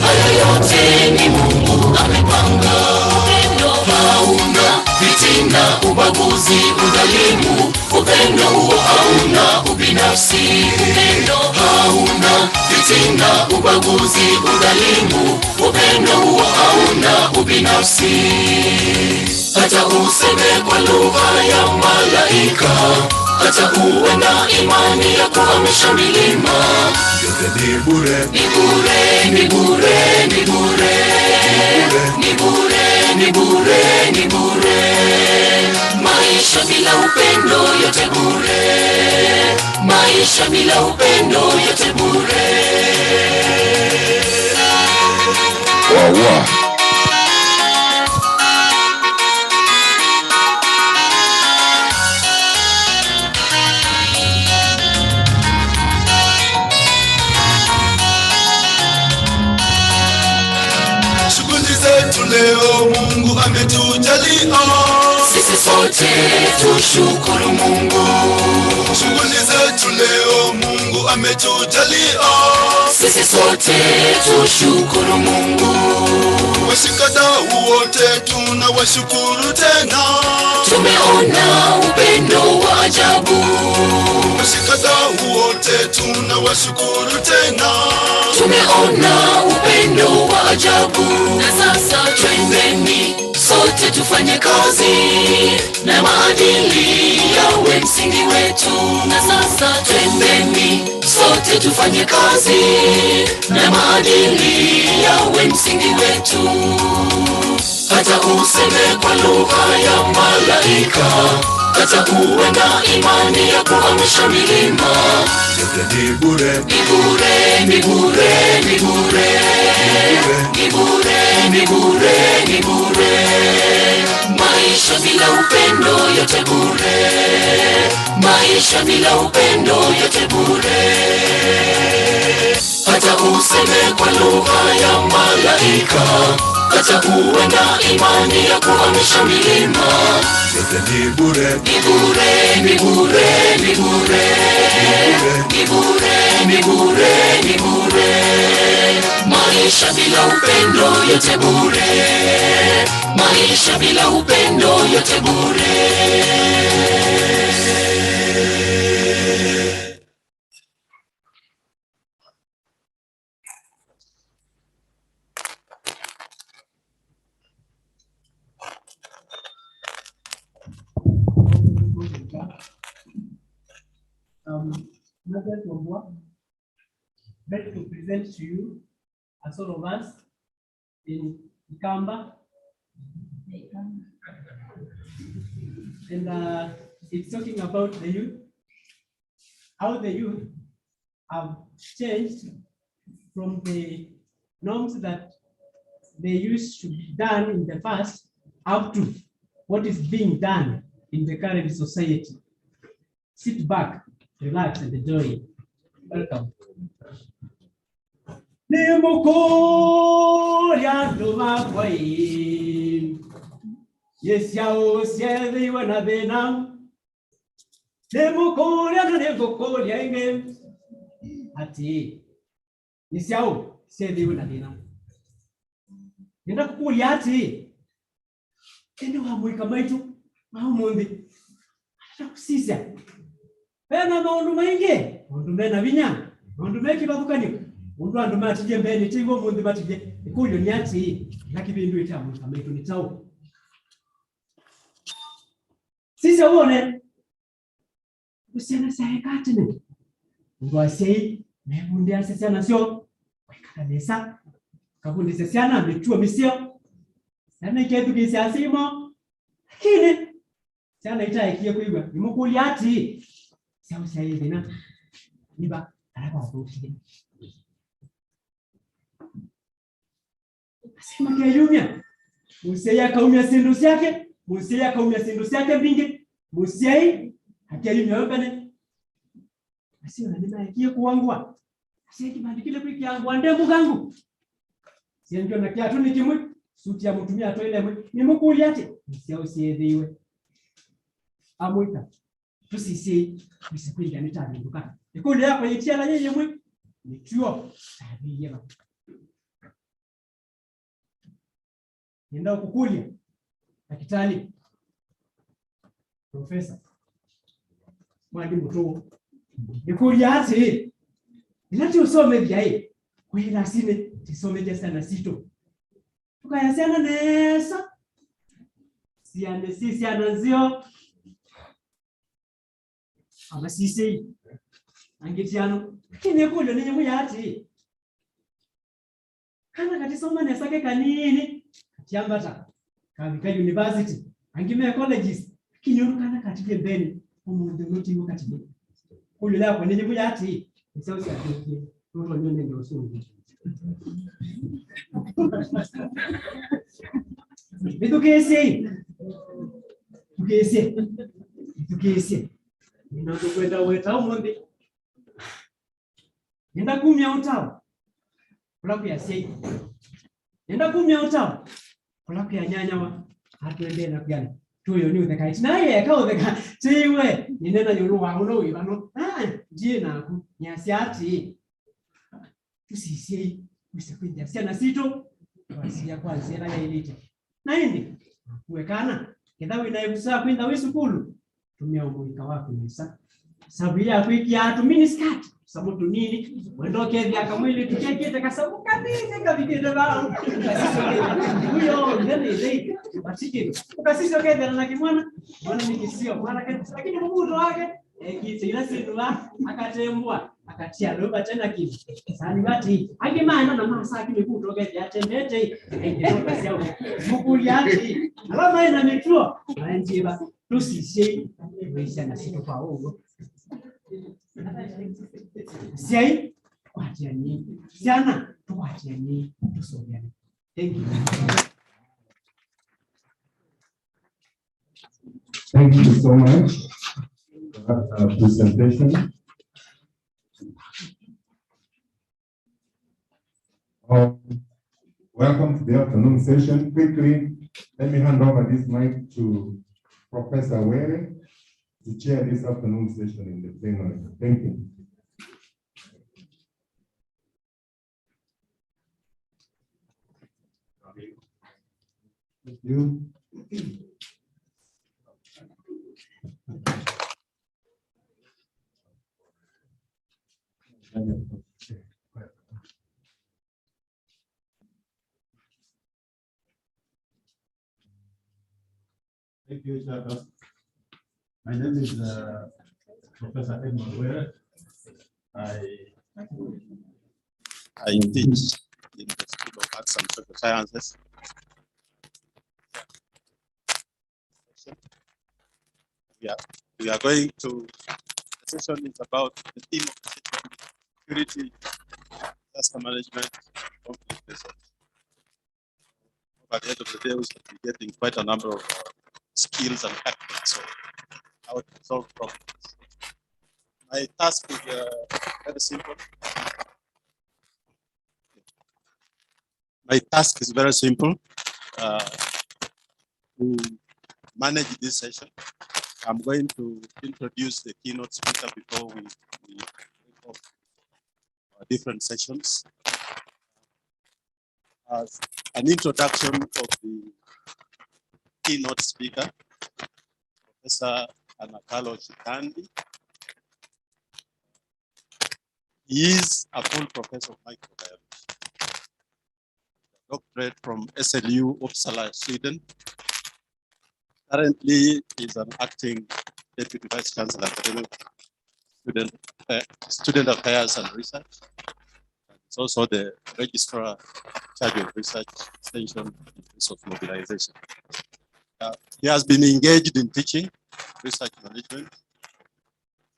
haya yote ni Mungu amepanga. Upendo hauna fitina, ubaguzi, udhalimu. Upendo huo hauna ubinafsi. Upendo hauna fitina, ubaguzi, udhalimu. Upendo huo hauna ubinafsi. Hata useme kwa lugha ya malaika, hata uwe na imani ya kuhamisha milima, yote ni bure, ni bure, ni bure, ni bure, ni bure, ni bure, ni bure. Maisha bila upendo yote bure, maisha bila upendo yote bure. Wow. Leo Mungu ametujalia, sisi sote tushukuru Mungu. Shughuli zetu leo Mungu ametujalia, sisi sote tushukuru Mungu. Washikadau wote tunawashukuru tena, tumeona upendo wa ajabu. Washikadau wote tunawashukuru tena, tumeona upendo wa ajabu. Na sasa twendeni sote tufanye kazi, na maadili yawe msingi wetu. Na sasa twendeni sote tufanye kazi, na maadili yawe msingi wetu. Hata useme kwa lugha ya malaika, hata uwe na imani ya kuhamisha milima, yote ni bure, ni bure, ni bure, ni bure, ni bure, ni bure, ni bure. Maisha bila upendo yote bure, maisha bila upendo yote bure. Hata useme kwa lugha ya malaika, hata uwe na imani ya kuhamisha milima, yote ni bure, ni bure, ni bure, ni bure, ni bure, ni bure, ni bure. Maisha bila upendo yote bure, maisha bila upendo yote bure. Nuggets of what? Better to present to you as all of us in Ikamba. And it's talking about the youth, how the youth have changed from the norms that they used to be done in the past up to what is being done in the current society. Sit back, relax, and enjoy. Welcome. Yes, yao siedhi wana bena. Nemukoria na negokoria inge. Ati. Yes, yao siedhi wana bena. Nenda kukulia ati. Endo hamuika maitu. Mahumundi. Atakusisya. Pena maundu maingi. Maundu mena vinya. Maundu meki batukani. Mundu anduma atije mbele tigo mundu batije. Ikulyo ni ati. Laki bindu itamu kamaitu ni tau. Sisi uone usena sai katene ngo sei nebundia sasa nasio kanisa kabundi sasa na mechuo misio sana iketu kisia simo lakini sana itaekie kuigwa nimukuli ati sasa sai dina niba araba kushide asema kia yumia museya kaumia sindusi yake Musia kaumia sindusi yake bingi, musiai hakiali nyopene. Asio na nina ikie kuangwa. Asia kibandikile kwa kiangwa ndemu gangu. Sienjo na kiatu ni kimwe, suti ya mutumia toile mwe, ni mukuli ate. Musia usiedhiwe. Amuita. Tusisi, tusikuingia nitabi ndukana. Ikuli yako yitia la yeye mwe, ni chuo. Sabi yema. Nenda kukulia daktari, profesa, mwalimu tu nikulia ati inati usome vyae kwenda sine tisome jasa na sito tukayasiana nesa siane sisi anazio ama sisi angetiano kine kule nenye muyati kana katisoma nesa ke kanini kiambata kabika university angime colleges kinyoru kana katike beni umuntu notingo katike kule la kwa nenye muyati sauti ya kike ndio nyone ndio sungi Tukese ninazo kwenda weta umombe nenda kumya utao kulaku ya sei nenda kumya utao kulaku ya nyanyawa hatuende na gani tuyo ni udeka naye kaudeka tiwe ninena yulu wangu ibano je naku nyasiati tusisi usikwenda sana sito wasia kwanza na ilite naindi kuwekana kithawi na yusa kwenda wisukulu tumia umuika wako nisa sabia kwiki atu miniskirt samutu nini wendoke vya kamwili tukekete kasabu kabisa kabikete ba huyo ndani zaidi batiki ukasisi okete na kimwana mwana ni kisio mwana lakini mbuto wake kiti ila sinua akatembwa akatia roba tena kitu sani bati akimana na masa kimekuto okete atembete ndio basi au mukuli ati alama ina metro na njiba tusisi maisha na sito kwa huo Sei kwatia ni sana tukwatia ni tusogeane. Thank you. Thank you so much for that presentation. Welcome to the afternoon session. Quickly, let me hand over this mic to Professor Were to chair this afternoon session in the plenary. Thank you. Thank you. Thank you, Chaka. My name is Professor Edmund Were. I teach in the School of Arts and Social Sciences. We are going to, the session is about the theme of the session, security, disaster management, conflict research. At the end of the day, we should be getting quite a number of skills and tactics of how to solve problems. My task is very simple. My task is very simple to manage this session. I'm going to introduce the keynote speaker before we take off our different sessions. As an introduction of the keynote speaker, Professor Anakalo Chikandi. He is a full professor of microbiology, doctorate from SLU Uppsala, Sweden. Currently, he's an acting deputy vice chancellor, student affairs and research. He's also the registrar in charge of research extension and resource mobilization. He has been engaged in teaching, research management,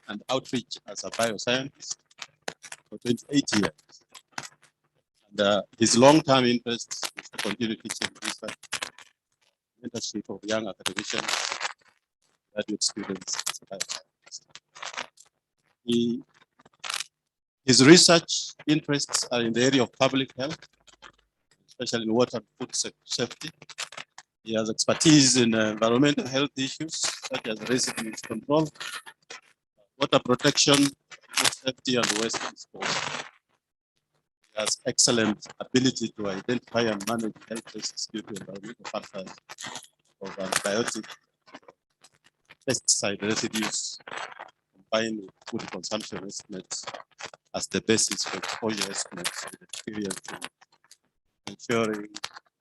and outreach as a bioscientist for 28 years. And his long-term interest is to continue teaching research, mentorship of young academicians, graduate students as a bioscientist. His research interests are in the area of public health, especially in water and food safety. He has expertise in environmental health issues such as residence control, water protection, food safety, and waste disposal. He has excellent ability to identify and manage health risks due to environmental factors of antibiotic pesticide residues combined with food consumption estimates as the basis for exposure estimates with experience in ensuring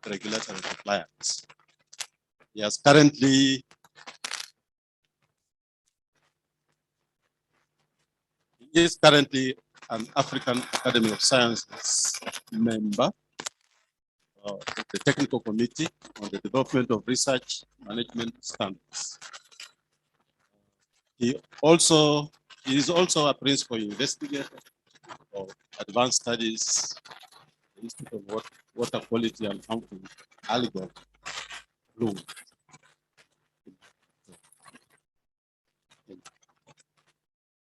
regulatory compliance. He is currently an African Academy of Sciences member of the Technical Committee on the Development of Research Management Standards. He is also a principal investigator of advanced studies at the Institute of Water Quality and Harmful Algal Bloom.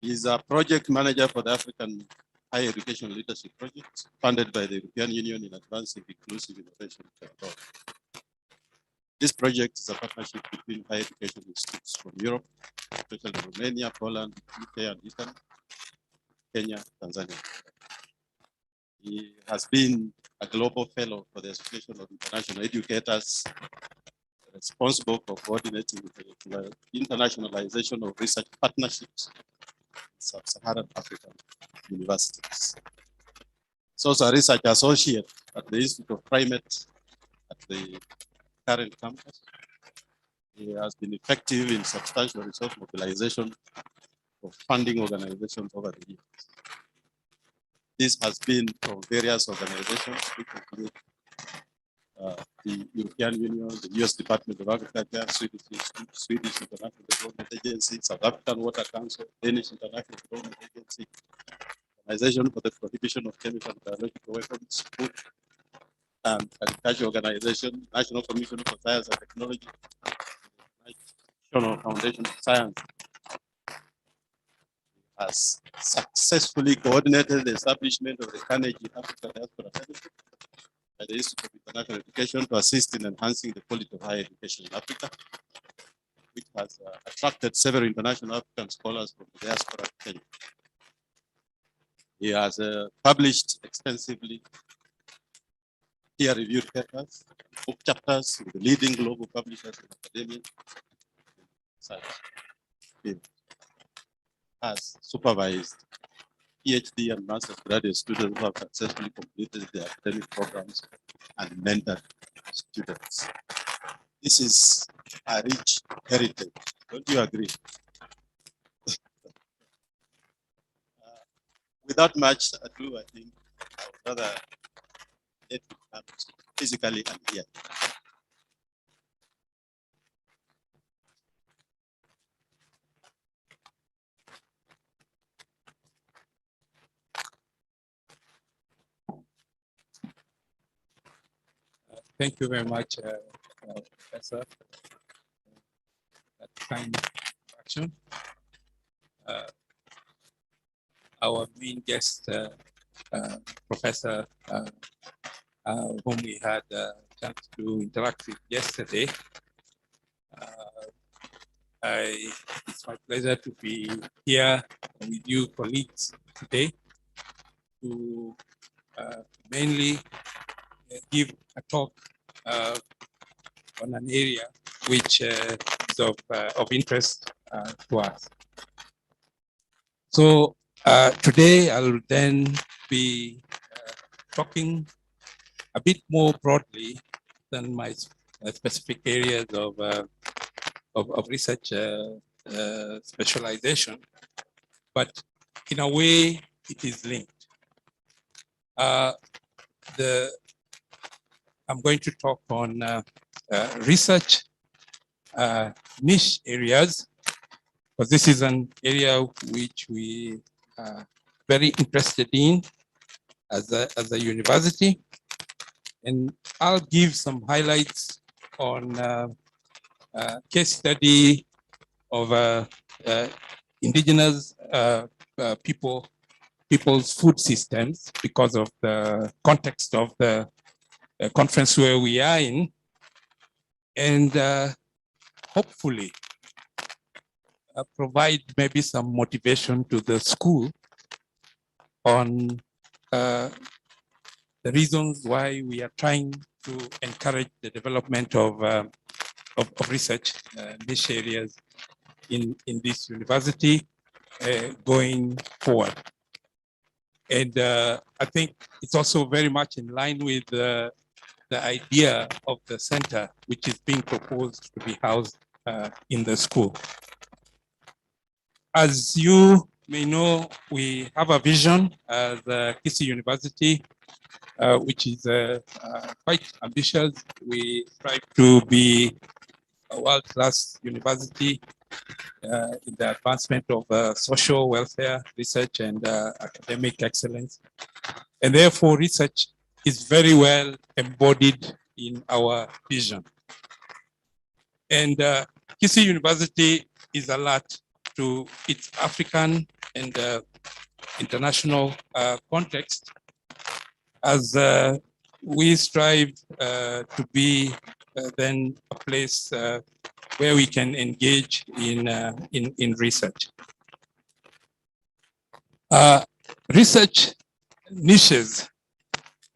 He is a project manager for the African Higher Education Leadership Project, funded by the European Union in advancing inclusive innovation. This project is a partnership between higher education institutes from Europe, especially Romania, Poland, UK, and Italy, Kenya, Tanzania. He has been a global fellow for the Association of International Educators, responsible for coordinating the internationalization of research partnerships in sub-Saharan African universities. He's also a research associate at the Institute of Primate at the current campus. He has been effective in substantial resource mobilization for funding organizations over the years. This has been from various organizations, which include the European Union, the US Department of Agriculture, Swedish International Development Agency, South African Water Council, Danish International Development Agency, Organization for the Prohibition of Chemical and Biological Weapons, Food and Agriculture Organization, National Commission for Science and Technology, National Foundation for Science, has successfully coordinated the establishment of the Carnegie Africa Diaspora Fellowship by the Institute of International Education to assist in enhancing the quality of higher education in Africa, which has attracted several international African scholars from the diaspora to Kenya. He has published extensively peer-reviewed papers, book chapters with the leading global publishers in academia, science field. Has supervised PhD and master's graduate students who have successfully completed their academic programs and mentored students. This is a rich heritage. Don't you agree? Without much ado, I think I would rather let you come physically and here. Thank you very much, Professor, for that kind introduction. Our main guest, Professor, whom we had a chance to interact with yesterday. It's my pleasure to be here with you colleagues today to mainly give a talk on an area which is of interest to us. So today I'll then be talking a bit more broadly than my specific areas of research specialization, but in a way it is linked. I'm going to talk on research niche areas, because this is an area which we are very interested in as a university. And I'll give some highlights on case study of indigenous people's food systems, because of the context of the conference where we are in, and hopefully provide maybe some motivation to the school on the reasons why we are trying to encourage the development of research niche areas in this university going forward. And I think it's also very much in line with the idea of the center, which is being proposed to be housed in the school. As you may know, we have a vision as Kisii University, which is quite ambitious. We strive to be a world-class university in the advancement of social welfare, research, and academic excellence. And therefore, research is very well embodied in our vision. And Kisii University is alert to its African and international context as we strive to be then a place where we can engage in research. Research niches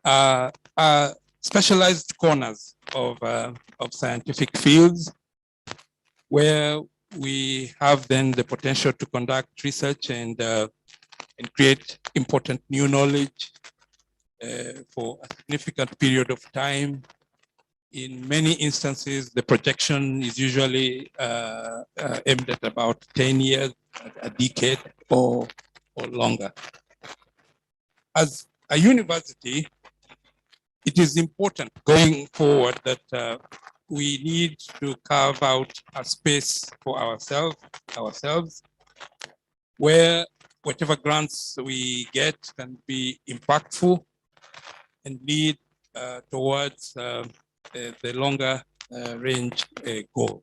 are specialized corners of scientific fields where we have then the potential to conduct research and create important new knowledge for a significant period of time. In many instances, the projection is usually aimed at about 10 years, a decade or longer. As a university, it is important going forward that we need to carve out a space for ourselves, where whatever grants we get can be impactful and lead towards the longer range goal.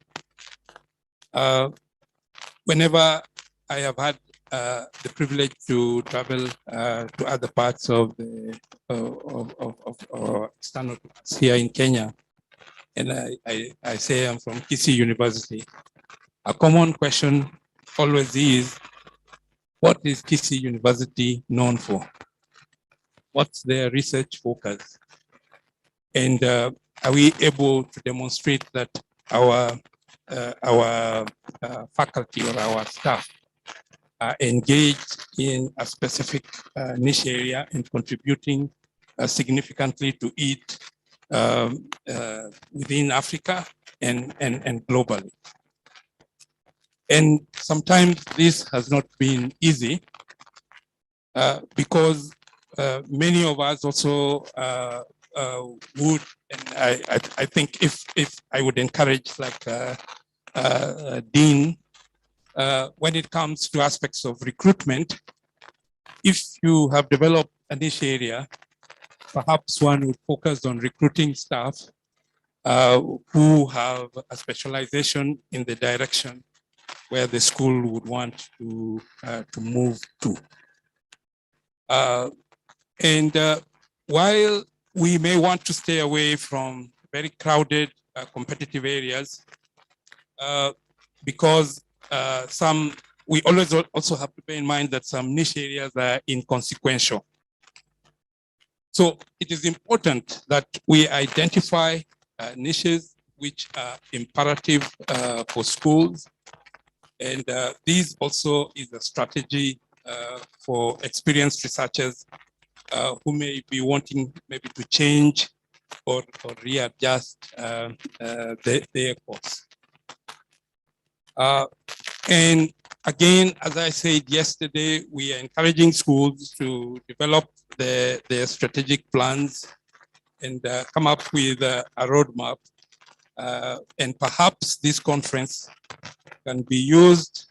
Whenever I have had the privilege to travel to other parts of the external here in Kenya, and I say I'm from Kisii University, a common question always is, what is Kisii University known for? What's their research focus? And are we able to demonstrate that our faculty or our staff are engaged in a specific niche area and contributing significantly to it within Africa and globally? And sometimes this has not been easy because many of us also would, and I think if I would encourage like Dean, when it comes to aspects of recruitment, if you have developed a niche area, perhaps one would focus on recruiting staff who have a specialization in the direction where the school would want to move to. While we may want to stay away from very crowded, competitive areas, because we always also have to bear in mind that some niche areas are inconsequential. So it is important that we identify niches which are imperative for schools. And this also is a strategy for experienced researchers who may be wanting maybe to change or readjust their course. And again, as I said yesterday, we are encouraging schools to develop their strategic plans and come up with a roadmap. And perhaps this conference can be used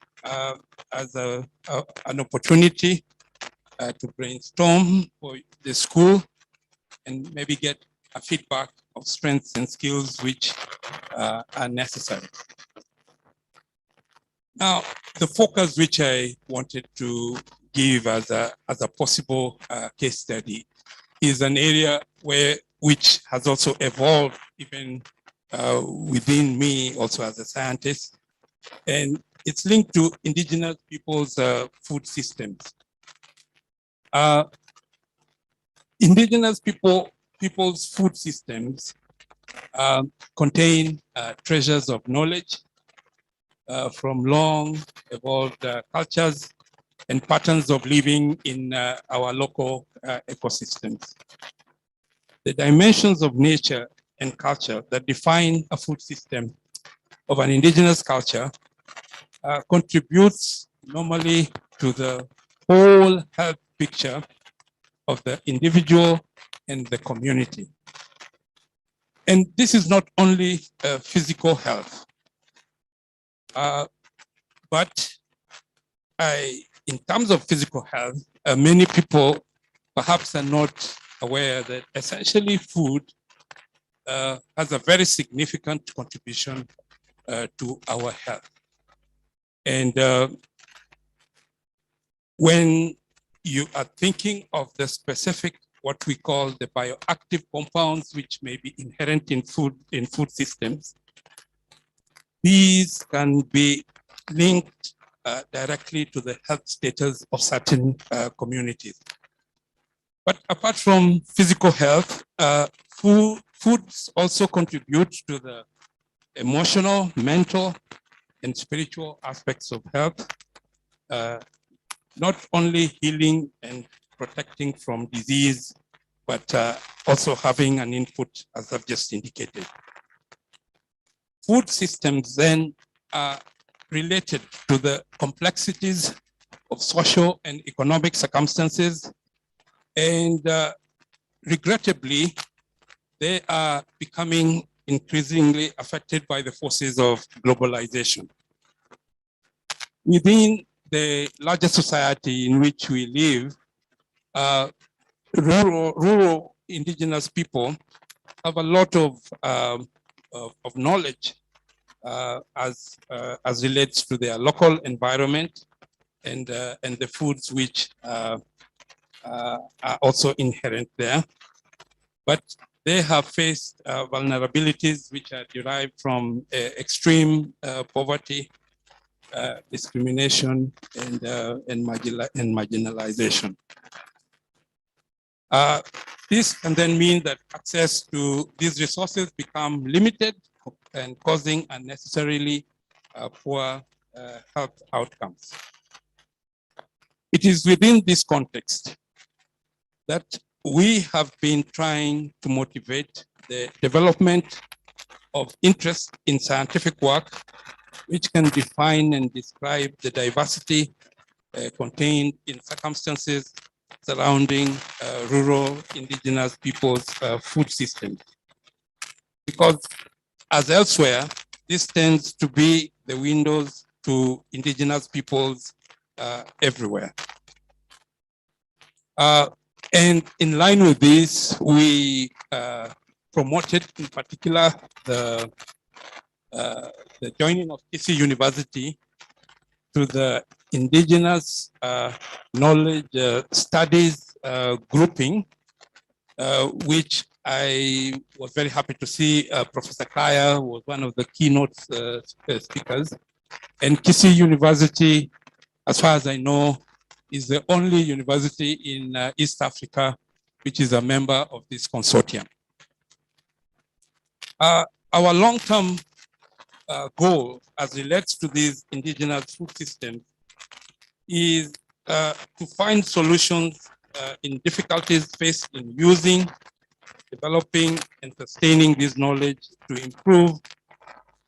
as an opportunity to brainstorm for the school and maybe get a feedback of strengths and skills which are necessary. Now, the focus which I wanted to give as a possible case study is an area which has also evolved even within me also as a scientist, and it's linked to indigenous people's food systems. Indigenous people's food systems contain treasures of knowledge from long evolved cultures and patterns of living in our local ecosystems. The dimensions of nature and culture that define a food system of an indigenous culture contributes normally to the whole health picture of the individual and the community. And this is not only physical health, but in terms of physical health, many people perhaps are not aware that essentially food has a very significant contribution to our health. And when you are thinking of the specific, what we call the bioactive compounds, which may be inherent in food systems, these can be linked directly to the health status of certain communities. But apart from physical health, foods also contribute to the emotional, mental, and spiritual aspects of health, not only healing and protecting from disease, but also having an input, as I've just indicated. Food systems then are related to the complexities of social and economic circumstances, and regrettably, they are becoming increasingly affected by the forces of globalization. Within the larger society in which we live, rural indigenous people have a lot of knowledge as relates to their local environment and the foods which are also inherent there. But they have faced vulnerabilities which are derived from extreme poverty, discrimination, and marginalization. This can then mean that access to these resources become limited and causing unnecessarily poor health outcomes. It is within this context that we have been trying to motivate the development of interest in scientific work, which can define and describe the diversity contained in circumstances surrounding rural indigenous people's food systems. Because as elsewhere, this tends to be the windows to indigenous peoples everywhere. And in line with this, we promoted in particular the joining of Kisii University to the Indigenous Knowledge Studies grouping, which I was very happy to see Professor Kaya was one of the keynote speakers. And Kisii University, as far as I know, is the only university in East Africa which is a member of this consortium. Our long-term goal as relates to these indigenous food systems is to find solutions in difficulties faced in using, developing, and sustaining this knowledge to improve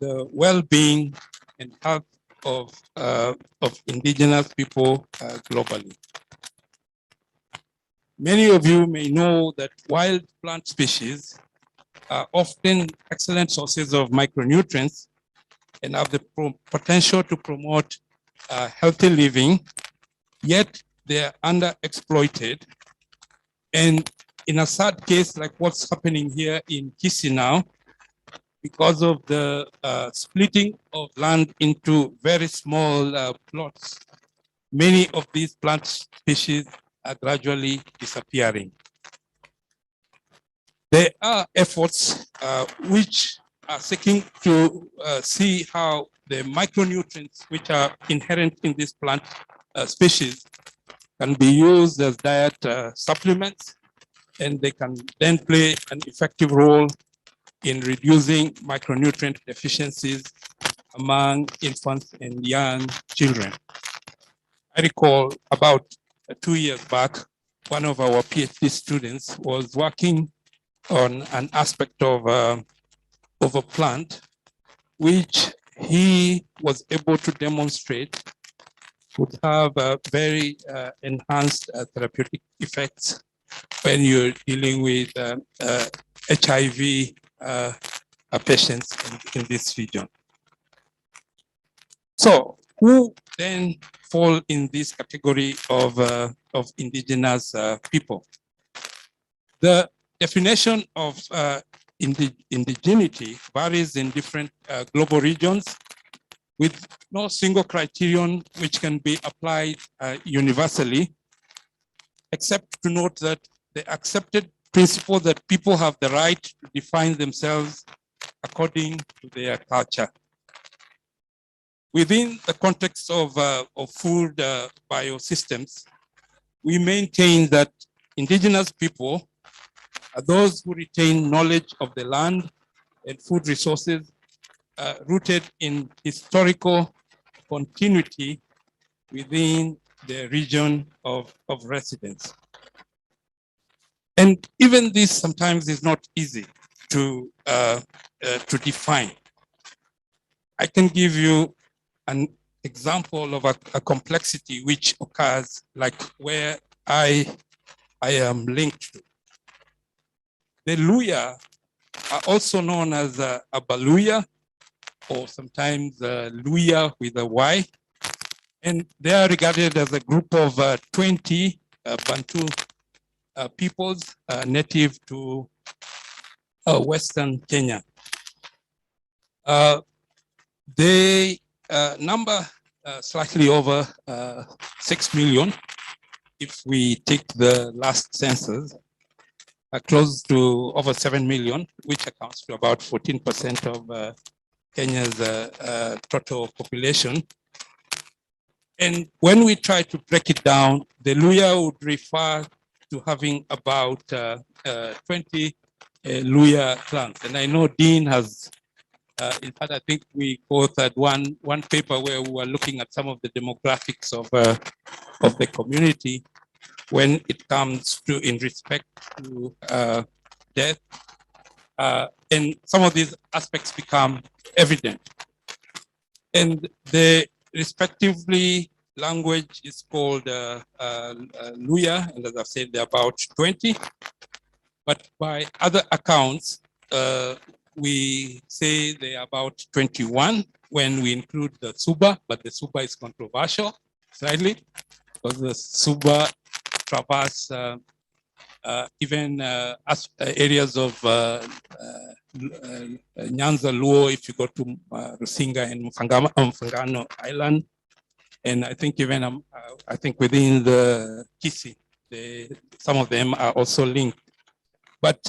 the well-being and health of indigenous people globally. Many of you may know that wild plant species are often excellent sources of micronutrients and have the potential to promote healthy living, yet they are underexploited. And in a sad case, like what's happening here in Kisii now, because of the splitting of land into very small plots, many of these plant species are gradually disappearing. There are efforts which are seeking to see how the micronutrients which are inherent in this plant species can be used as diet supplements and they can then play an effective role in reducing micronutrient deficiencies among infants and young children. I recall about 2 years back, one of our PhD students was working on an aspect of a plant which he was able to demonstrate would have very enhanced therapeutic effects when you're dealing with HIV patients in this region. So who then fall in this category of indigenous people? The definition of indigeneity varies in different global regions with no single criterion which can be applied universally, except to note that the accepted principle that people have the right to define themselves according to their culture. Within the context of food biosystems, we maintain that indigenous people are those who retain knowledge of the land and food resources rooted in historical continuity within the region of residence. And even this sometimes is not easy to define. I can give you an example of a complexity which occurs like where I am linked to. The Luya are also known as Abaluya, or sometimes Luya with a Y, and they are regarded as a group of 20 Bantu peoples native to Western Kenya. They number slightly over 6 million if we take the last census, close to over 7 million, which accounts to about 14% of Kenya's total population. And when we try to break it down, the Luya would refer to having about 20 Luya clans. And I know Dean has, in fact, I think we both had one paper where we were looking at some of the demographics of the community when it comes to in respect to death. And some of these aspects become evident. And the respectively language is called Luya, and as I've said, they're about 20. But by other accounts, we say they're about 21 when we include the Suba, but the Suba is controversial slightly because the Suba traverse even areas of Nyanza Luo, if you go to Rusinga and Mfangano Island. And I think even I think within the Kisii, some of them are also linked. But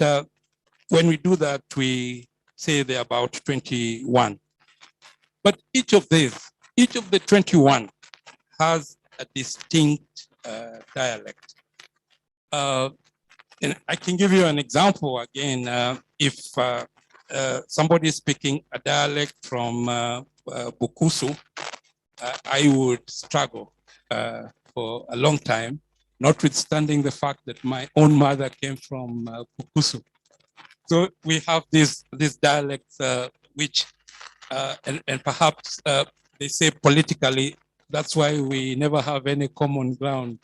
when we do that, we say they're about 21. But each of the 21 has a distinct dialect. And I can give you an example again. If somebody is speaking a dialect from Bukusu, I would struggle for a long time, notwithstanding the fact that my own mother came from Bukusu. So we have these dialects which, and perhaps they say politically, that's why we never have any common ground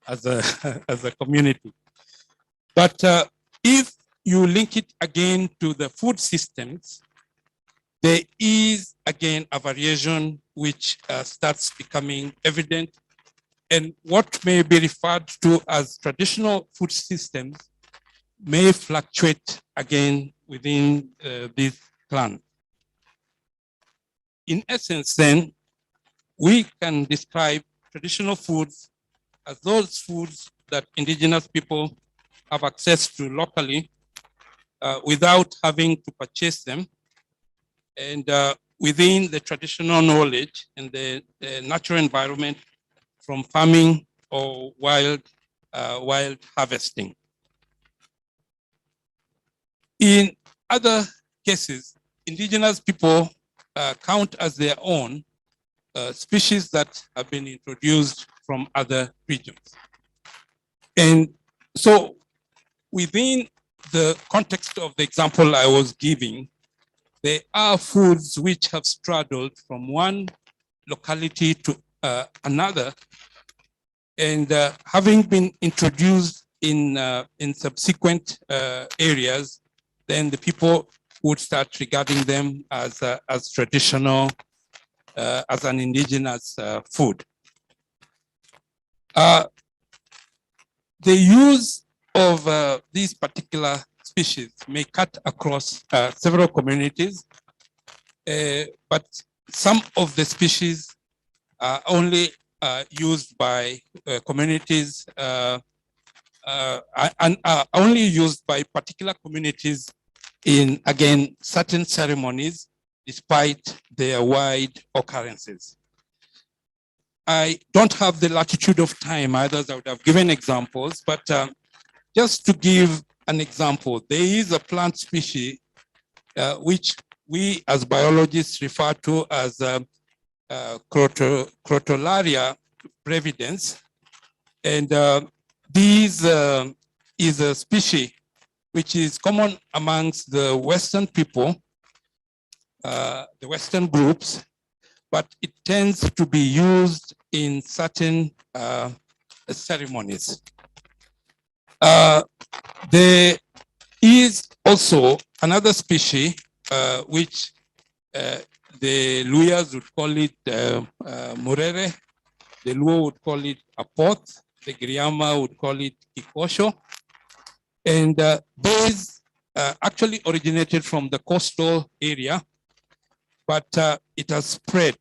as a, as a community. But if you link it again to the food systems, there is again a variation which starts becoming evident. And what may be referred to as traditional food systems may fluctuate again within this clan. In essence, then, we can describe traditional foods as those foods that indigenous people have access to locally without having to purchase them, and within the traditional knowledge and the natural environment from farming or wild harvesting. In other cases, indigenous people count as their own species that have been introduced from other regions. And so within the context of the example I was giving, there are foods which have straddled from one locality to another, and having been introduced in subsequent areas, then the people would start regarding them as traditional, as an indigenous food. The use of these particular species may cut across several communities, but some of the species are only used by communities and are only used by particular communities in, again, certain ceremonies, despite their wide occurrences. I don't have the latitude of time, others I would have given examples, but just to give an example, there is a plant species which we as biologists refer to as Crotalaria brevidens. And this is a species which is common amongst the Western people, the Western groups, but it tends to be used in certain ceremonies. There is also another species which the Luyas would call it Murere, the Luo would call it Apoth, the Griama would call it Kikosho. And these actually originated from the coastal area, but it has spread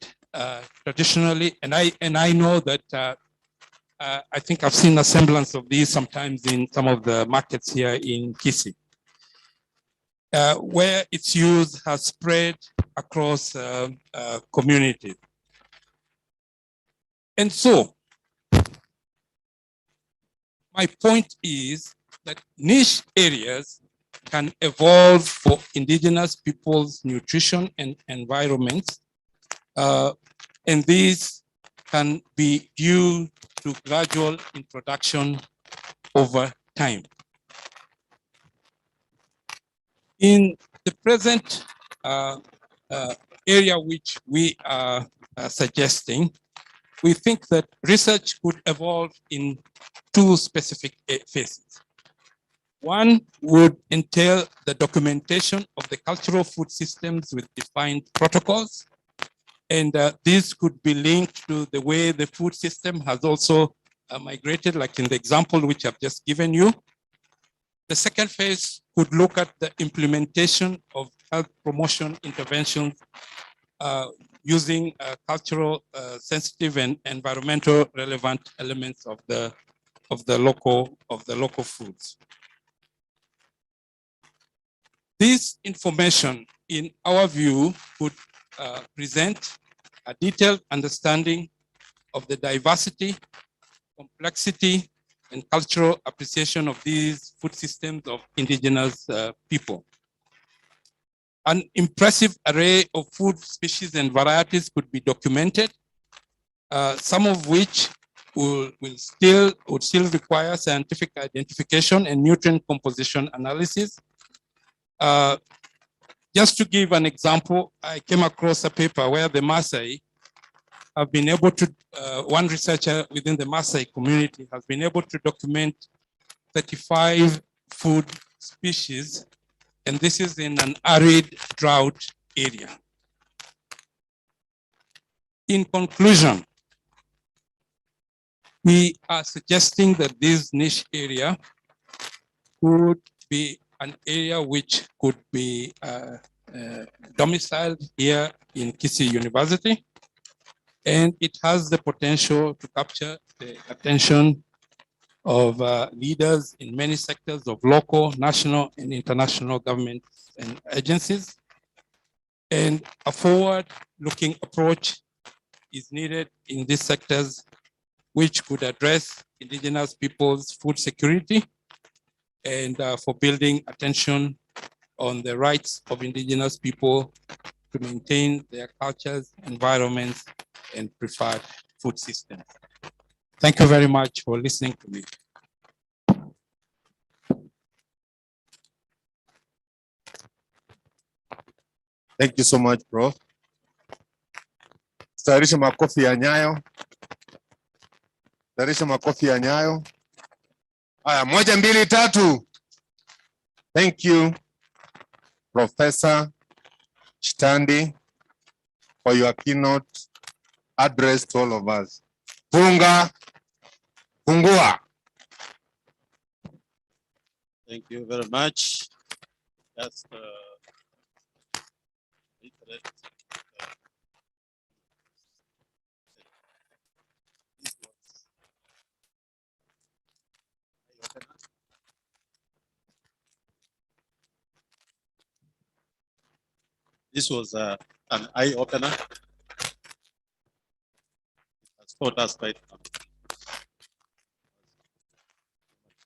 traditionally. And I know that I think I've seen a semblance of these sometimes in some of the markets here in Kisii, where its use has spread across communities. And so, my point is that niche areas can evolve for indigenous people's nutrition and environments, and these can be due to gradual introduction over time. In the present area which we are suggesting, we think that research could evolve in two specific phases. One would entail the documentation of the cultural food systems with defined protocols. And this could be linked to the way the food system has also migrated, like in the example which I've just given you. The second phase could look at the implementation of health promotion interventions using cultural sensitive and environmental relevant elements of the local foods. This information, in our view, could present a detailed understanding of the diversity, complexity, and cultural appreciation of these food systems of indigenous people. An impressive array of food species and varieties could be documented, some of which would still require scientific identification and nutrient composition analysis. Just to give an example, I came across a paper where the Maasai have been able to, one researcher within the Maasai community has been able to document 35 food species, and this is in an arid drought area. In conclusion, we are suggesting that this niche area could be an area which could be domiciled here in Kisii University, and it has the potential to capture the attention of leaders in many sectors of local, national, and international governments and agencies. And a forward-looking approach is needed in these sectors, which could address indigenous people's food security and for building attention on the rights of indigenous people to maintain their cultures, environments, and preferred food systems. Thank you very much for listening to me. Thank you so much, Prof. Tayarisha makofi ya Nyayo. Tayarisha makofi ya Nyayo. Haya, 1, 2, 3. Thank you, Professor Chitandi, for your keynote address to all of us. Fungua. Thank you very much. Just this was an eye opener. It has taught us quite something.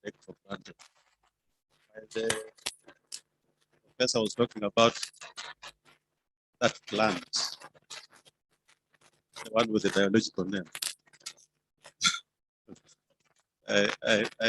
Take for granted. The professor was talking about that plant, the one with the biological name. I